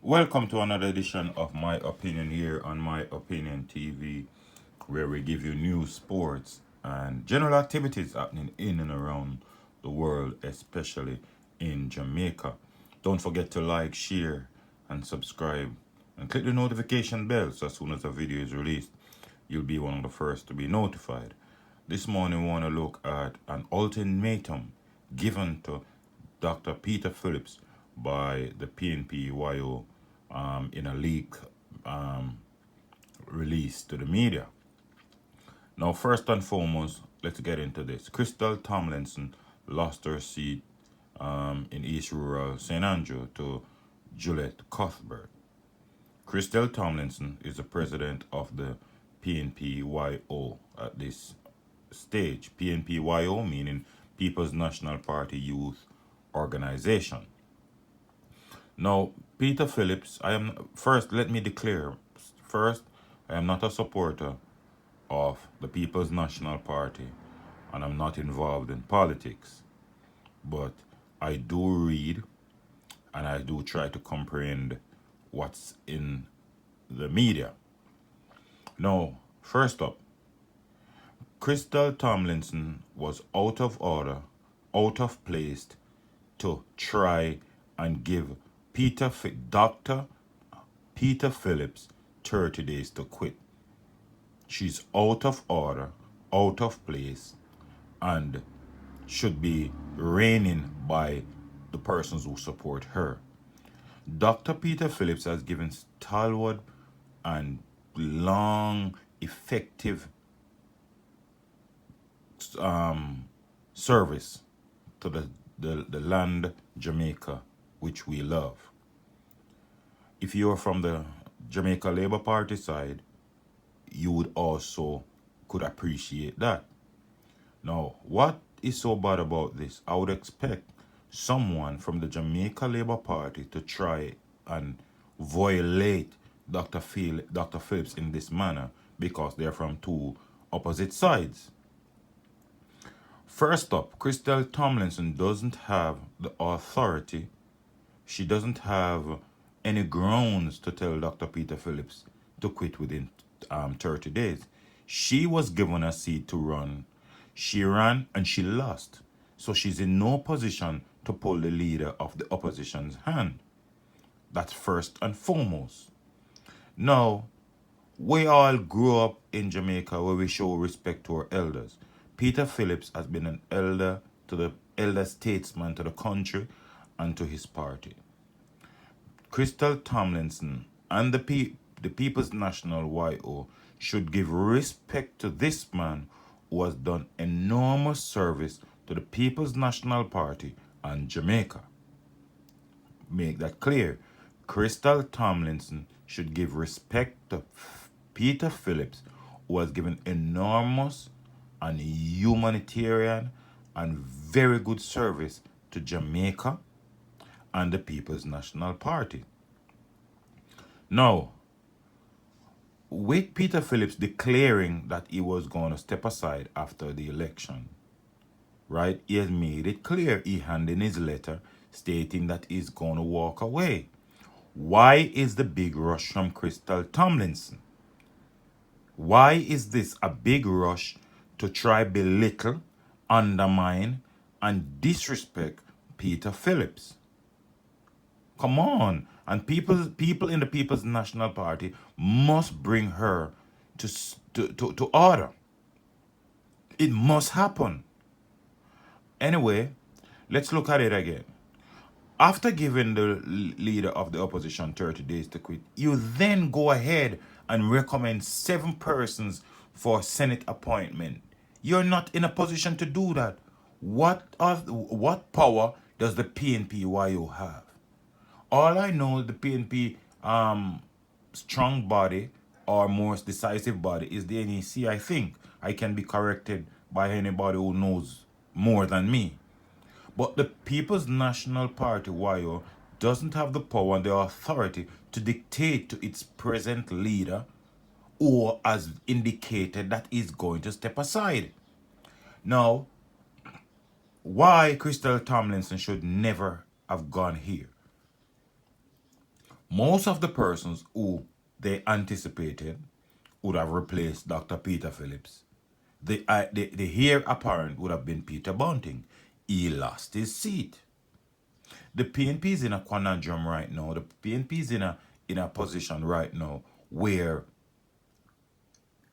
Welcome to another edition of My Opinion here on My Opinion TV, where we give you news, sports, and general activities happening in and around the world, especially in Jamaica. Don't forget to like, share, and subscribe, and click the notification bell so as soon as a video is released, you'll be one of the first to be notified. This morning, we want to look at an ultimatum given to Dr. Peter Phillips by the PNP-YO in a leak um, release to the media. Now, first and foremost, let's get into this. Krystal Tomlinson lost her seat in East Rural St. Andrew to Juliet Cuthbert. Krystal Tomlinson is the president of the PNP-YO at this stage. PNP-YO meaning People's National Party Youth Organization. Now, Peter Phillips, let me declare, first, I am not a supporter of the People's National Party and I'm not involved in politics. But I do read and I do try to comprehend what's in the media. Now, first up, Krystal Tomlinson was out of order, out of place to try and give Dr. Peter Phillips 30 days to quit. She's out of order, out of place, and should be reigning by the persons who support her. Dr. Peter Phillips has given stalwart and long, effective service to the land Jamaica, which we love. If you are from the Jamaica Labour Party side, you would also could appreciate that. Now, what is so bad about this? I would expect someone from the Jamaica Labour Party to try and violate Dr. Phillips in this manner because they're from two opposite sides. First up, Krystal Tomlinson doesn't have the authority. She doesn't have any grounds to tell Dr. Peter Phillips to quit within 30 days. She was given a seat to run. She ran and she lost. So she's in no position to pull the leader of the opposition's hand. That's first and foremost. Now, we all grew up in Jamaica where we show respect to our elders. Peter Phillips has been an elder to the elder statesman to the country and to his party. Krystal Tomlinson and the People's National YO should give respect to this man who has done enormous service to the People's National Party and Jamaica. Make that clear. Krystal Tomlinson should give respect to Peter Phillips, who has given enormous and humanitarian and very good service to Jamaica and the People's National Party. Now, with Peter Phillips declaring that he was going to step aside after the election, right, he has made it clear, he handed in his letter stating that he's going to walk away. Why is the big rush from Krystal Tomlinson? Why is this a big rush to try belittle, undermine, and disrespect Peter Phillips? Come on. And people in the People's National Party must bring her to order. It must happen. Anyway, let's look at it again. After giving the leader of the opposition 30 days to quit, you then go ahead and recommend 7 persons for Senate appointment. You're not in a position to do that. What power does the PNP-YO have? All I know, the PNP strong body or most decisive body is the NEC, I think. I can be corrected by anybody who knows more than me. But the People's National Party, YO, doesn't have the power and the authority to dictate to its present leader or has indicated that he's going to step aside. Now, why Krystal Tomlinson should never have gone here? Most of the persons who they anticipated would have replaced Dr. Peter Phillips. The heir apparent would have been Peter Bunting. He lost his seat. The PNP is in a conundrum right now. The PNP is in a position right now where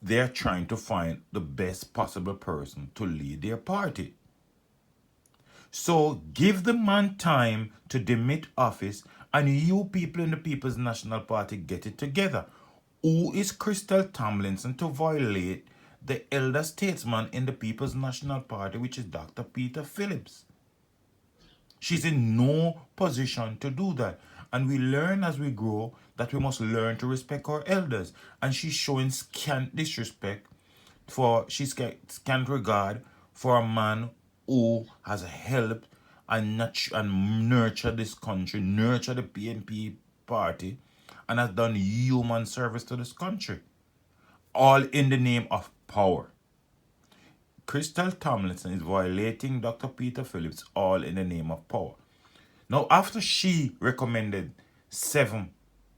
they're trying to find the best possible person to lead their party. So give the man time to demit office, and you people in the People's National Party get it together. Who is Krystal Tomlinson to violate the elder statesman in the People's National Party, which is Dr. Peter Phillips? She's in no position to do that. And we learn as we grow that we must learn to respect our elders. And she's showing scant disrespect she's scant regard for a man who has helped and nurtured this country, nurtured the PNP party, and has done human service to this country. All in the name of power. Krystal Tomlinson is violating Dr. Peter Phillips, all in the name of power. Now, after she recommended 7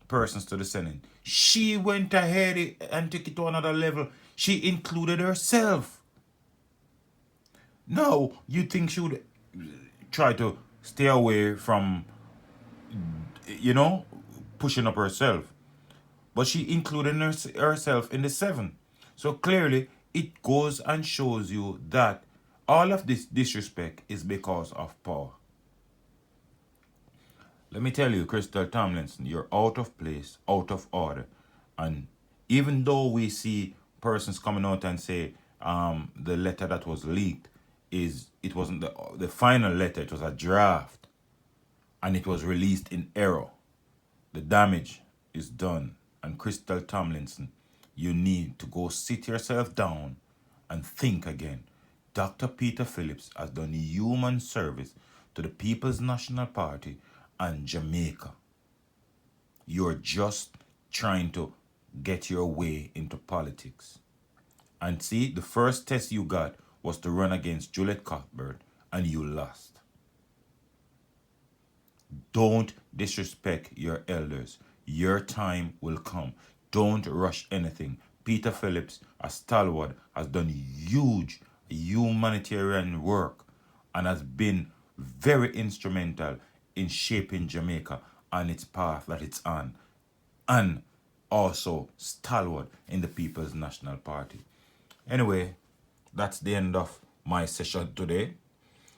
persons to the Senate, she went ahead and took it to another level. She included herself. Now, you think she would try to stay away from, pushing up herself. But she included herself in the 7. So clearly, it goes and shows you that all of this disrespect is because of power. Let me tell you, Krystal Tomlinson, you're out of place, out of order. And even though we see persons coming out and say the letter that was leaked it wasn't the final letter, it was a draft, and it was released in error. The damage is done. And Krystal Tomlinson, you need to go sit yourself down and think again. Dr. Peter Phillips has done human service to the People's National Party and Jamaica. You're just trying to get your way into politics. And see, the first test you got was to run against Juliet Cuthbert, and you lost. Don't disrespect your elders. Your time will come. Don't rush anything. Peter Phillips, a stalwart, has done huge humanitarian work and has been very instrumental in shaping Jamaica on its path that it's on, and also stalwart in the People's National Party. Anyway, that's the end of my session today.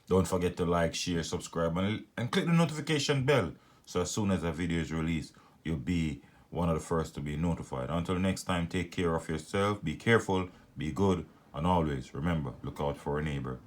Don't forget to like, share, subscribe, and click the notification bell so as soon as a video is released, you'll be one of the first to be notified. Until next time, take care of yourself, be careful, be good, and always remember, look out for a neighbor.